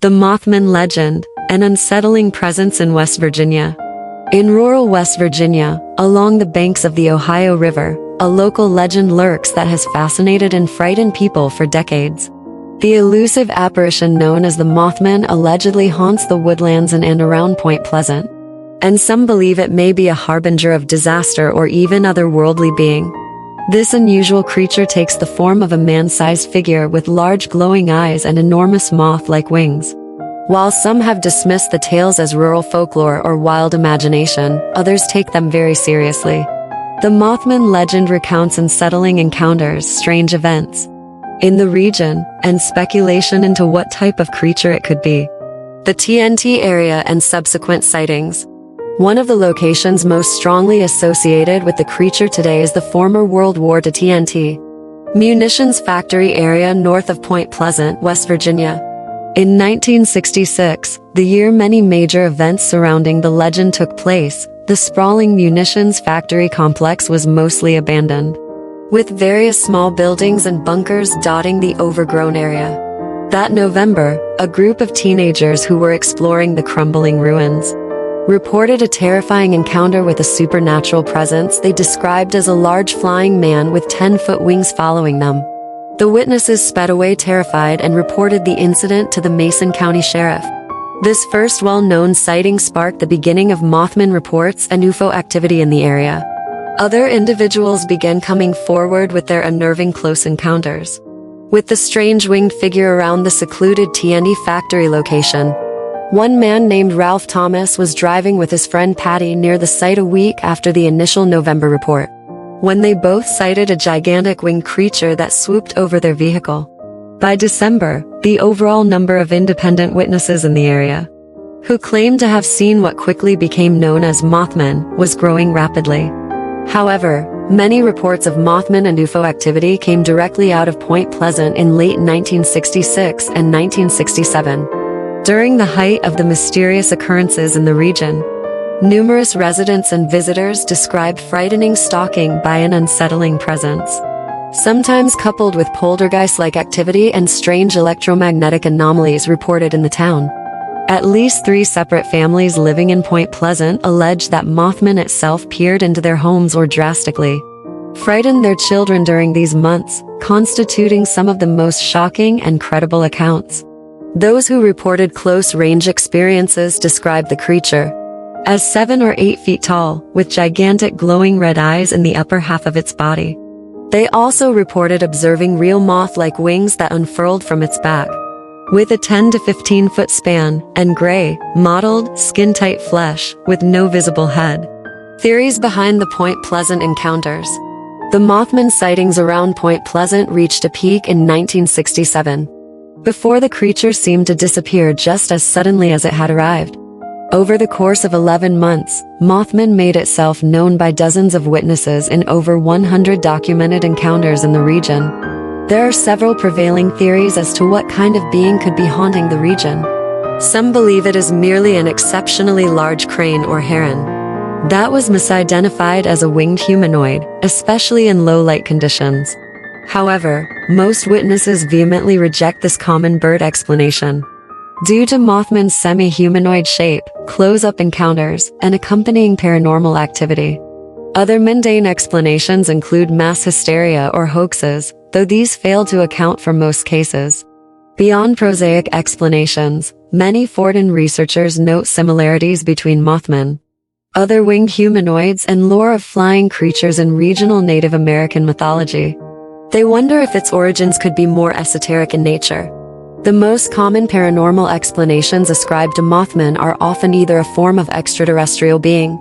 The Mothman legend, an unsettling presence in West Virginia. In rural West Virginia, along the banks of the Ohio River, a local legend lurks that has fascinated and frightened people for decades. The elusive apparition known as the Mothman allegedly haunts the woodlands in and around Point Pleasant, and some believe it may be a harbinger of disaster or even otherworldly being. This unusual creature takes the form of a man-sized figure with large glowing eyes and enormous moth-like wings. While some have dismissed the tales as rural folklore or wild imagination, others take them very seriously. The Mothman legend recounts unsettling encounters, strange events in the region, and speculation into what type of creature it could be. The TNT area and subsequent sightings. One of the locations most strongly associated with the creature today is the former World War II TNT munitions factory area north of Point Pleasant, West Virginia. In 1966, the year many major events surrounding the legend took place, the sprawling munitions factory complex was mostly abandoned, with various small buildings and bunkers dotting the overgrown area. That November, a group of teenagers who were exploring the crumbling ruins reported a terrifying encounter with a supernatural presence they described as a large flying man with 10-foot wings following them. The witnesses sped away terrified and reported the incident to the Mason County Sheriff. This first well-known sighting sparked the beginning of Mothman reports and UFO activity in the area. Other individuals began coming forward with their unnerving close encounters with the strange winged figure around the secluded TNT factory location. One man named Ralph Thomas was driving with his friend Patty near the site a week after the initial November report, when they both sighted a gigantic winged creature that swooped over their vehicle. By December, the overall number of independent witnesses in the area who claimed to have seen what quickly became known as Mothman was growing rapidly. However, many reports of Mothman and UFO activity came directly out of Point Pleasant in late 1966 and 1967. During the height of the mysterious occurrences in the region, numerous residents and visitors described frightening stalking by an unsettling presence, sometimes coupled with poltergeist-like activity and strange electromagnetic anomalies reported in the town. At least 3 separate families living in Point Pleasant alleged that Mothman itself peered into their homes or drastically frightened their children during these months, constituting some of the most shocking and credible accounts. Those who reported close-range experiences described the creature as 7 or 8 feet tall, with gigantic glowing red eyes in the upper half of its body. They also reported observing real moth-like wings that unfurled from its back, with a 10 to 15 foot span, and gray, mottled, skin-tight flesh, with no visible head. Theories behind the Point Pleasant encounters. The Mothman sightings around Point Pleasant reached a peak in 1967. Before the creature seemed to disappear just as suddenly as it had arrived. Over the course of 11 months, Mothman made itself known by dozens of witnesses in over 100 documented encounters in the region. There are several prevailing theories as to what kind of being could be haunting the region. Some believe it is merely an exceptionally large crane or heron that was misidentified as a winged humanoid, especially in low light conditions. However, most witnesses vehemently reject this common bird explanation, due to Mothman's semi-humanoid shape, close-up encounters, and accompanying paranormal activity. Other mundane explanations include mass hysteria or hoaxes, though these fail to account for most cases. Beyond prosaic explanations, many Fortean researchers note similarities between Mothman, other winged humanoids, and lore of flying creatures in regional Native American mythology. They wonder if its origins could be more esoteric in nature. The most common paranormal explanations ascribed to Mothman are often either a form of extraterrestrial being,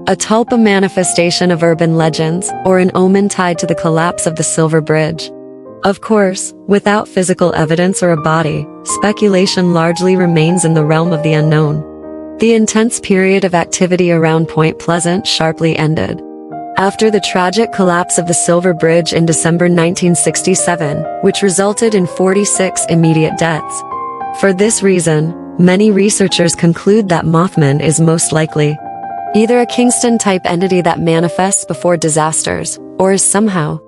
a tulpa manifestation of urban legends, or an omen tied to the collapse of the Silver Bridge. Of course, without physical evidence or a body, speculation largely remains in the realm of the unknown. The intense period of activity around Point Pleasant sharply ended after the tragic collapse of the Silver Bridge in December 1967, which resulted in 46 immediate deaths. For this reason, many researchers conclude that Mothman is most likely either a Kingston-type entity that manifests before disasters, or is somehow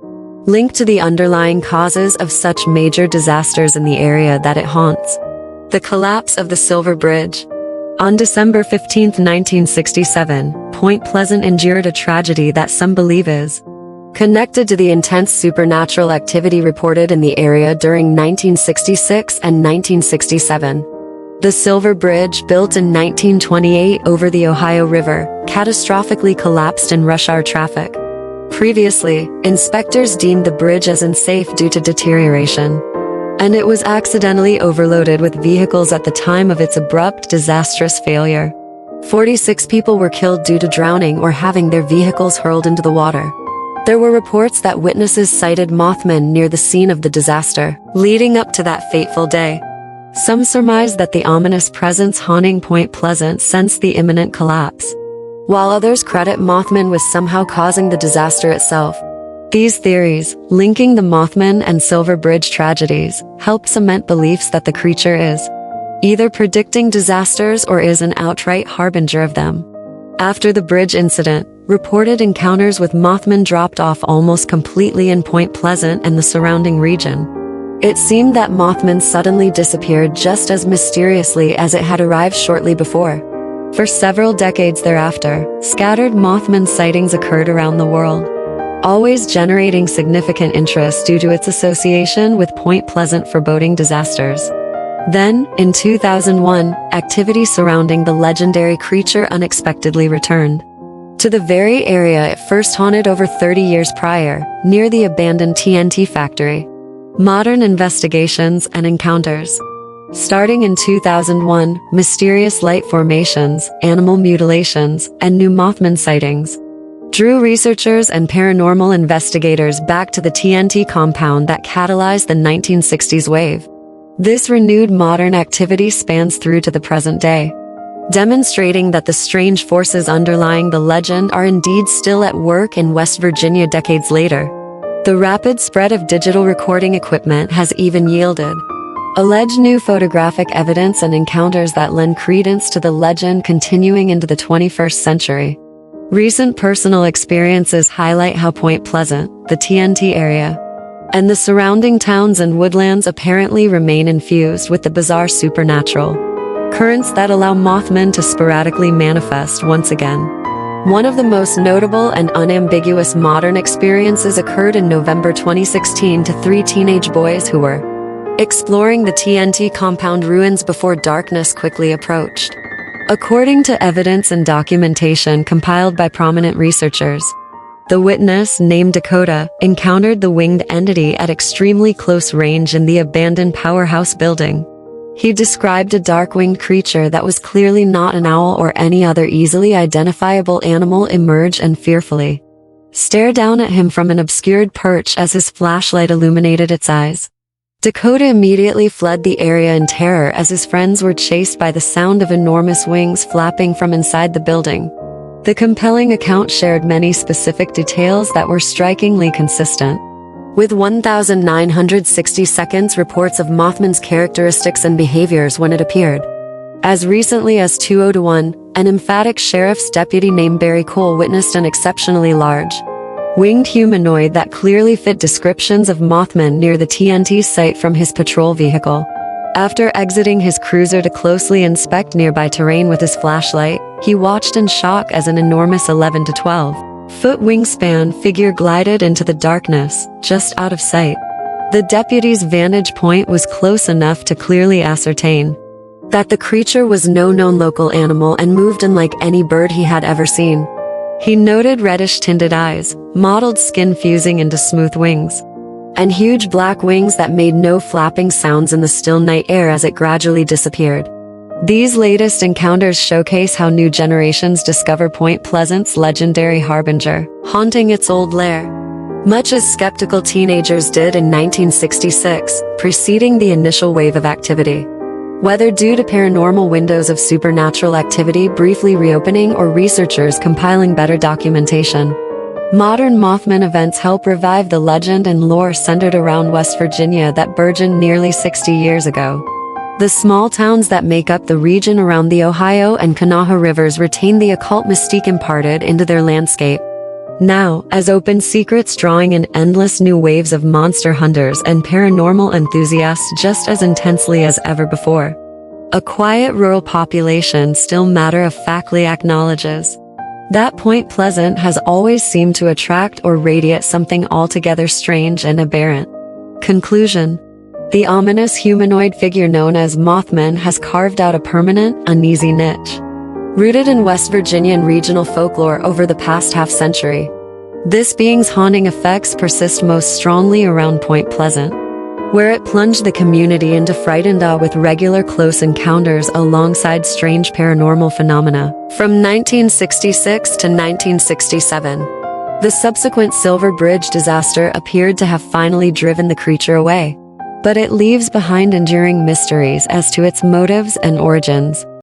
linked to the underlying causes of such major disasters in the area that it haunts. The collapse of the Silver Bridge. On December 15, 1967, Point Pleasant endured a tragedy that some believe is connected to the intense supernatural activity reported in the area during 1966 and 1967. The Silver Bridge, built in 1928 over the Ohio River, catastrophically collapsed in rush hour traffic. Previously, inspectors deemed the bridge as unsafe due to deterioration, and it was accidentally overloaded with vehicles at the time of its abrupt, disastrous failure. 46 people were killed due to drowning or having their vehicles hurled into the water. There were reports that witnesses sighted Mothman near the scene of the disaster, leading up to that fateful day. Some surmised that the ominous presence haunting Point Pleasant sensed the imminent collapse, while others credit Mothman with somehow causing the disaster itself. These theories, linking the Mothman and Silver Bridge tragedies, help cement beliefs that the creature is either predicting disasters or is an outright harbinger of them. After the bridge incident, reported encounters with Mothman dropped off almost completely in Point Pleasant and the surrounding region. It seemed that Mothman suddenly disappeared just as mysteriously as it had arrived shortly before. For several decades thereafter, scattered Mothman sightings occurred around the world, always generating significant interest due to its association with Point Pleasant foreboding disasters. Then, in 2001, activity surrounding the legendary creature unexpectedly returned to the very area it first haunted over 30 years prior, near the abandoned TNT factory. Modern investigations and encounters. Starting in 2001, mysterious light formations, animal mutilations, and new Mothman sightings drew researchers and paranormal investigators back to the TNT compound that catalyzed the 1960s wave. This renewed modern activity spans through to the present day, demonstrating that the strange forces underlying the legend are indeed still at work in West Virginia decades later. The rapid spread of digital recording equipment has even yielded alleged new photographic evidence and encounters that lend credence to the legend continuing into the 21st century. Recent personal experiences highlight how Point Pleasant, the TNT area, and the surrounding towns and woodlands apparently remain infused with the bizarre supernatural currents that allow Mothman to sporadically manifest once again. One of the most notable and unambiguous modern experiences occurred in November 2016 to 3 teenage boys who were exploring the TNT compound ruins before darkness quickly approached. According to evidence and documentation compiled by prominent researchers, the witness, named Dakota, encountered the winged entity at extremely close range in the abandoned powerhouse building. He described a dark-winged creature that was clearly not an owl or any other easily identifiable animal emerge and fearfully stare down at him from an obscured perch as his flashlight illuminated its eyes. Dakota immediately fled the area in terror as his friends were chased by the sound of enormous wings flapping from inside the building. The compelling account shared many specific details that were strikingly consistent with 1,960 seconds reports of Mothman's characteristics and behaviors when it appeared. As recently as 2001, an emphatic sheriff's deputy named Barry Cole witnessed an exceptionally large, winged humanoid that clearly fit descriptions of Mothman near the TNT site from his patrol vehicle. After exiting his cruiser to closely inspect nearby terrain with his flashlight, he watched in shock as an enormous 11 to 12-foot wingspan figure glided into the darkness, just out of sight. The deputy's vantage point was close enough to clearly ascertain that the creature was no known local animal and moved unlike any bird he had ever seen. He noted reddish-tinted eyes, mottled skin fusing into smooth wings, and huge black wings that made no flapping sounds in the still night air as it gradually disappeared. These latest encounters showcase how new generations discover Point Pleasant's legendary harbinger, haunting its old lair, much as skeptical teenagers did in 1966, preceding the initial wave of activity. Whether due to paranormal windows of supernatural activity briefly reopening or researchers compiling better documentation, modern Mothman events help revive the legend and lore centered around West Virginia that burgeoned nearly 60 years ago. The small towns that make up the region around the Ohio and Kanawha rivers retain the occult mystique imparted into their landscape. Now, as open secrets drawing in endless new waves of monster hunters and paranormal enthusiasts just as intensely as ever before. a quiet rural population still matter-of-factly acknowledges that Point Pleasant has always seemed to attract or radiate something altogether strange and aberrant. Conclusion: the ominous humanoid figure known as Mothman has carved out a permanent, uneasy niche, rooted in West Virginian regional folklore over the past half-century. This being's haunting effects persist most strongly around Point Pleasant, where it plunged the community into frightened awe with regular close encounters alongside strange paranormal phenomena. From 1966 to 1967, the subsequent Silver Bridge disaster appeared to have finally driven the creature away, but it leaves behind enduring mysteries as to its motives and origins.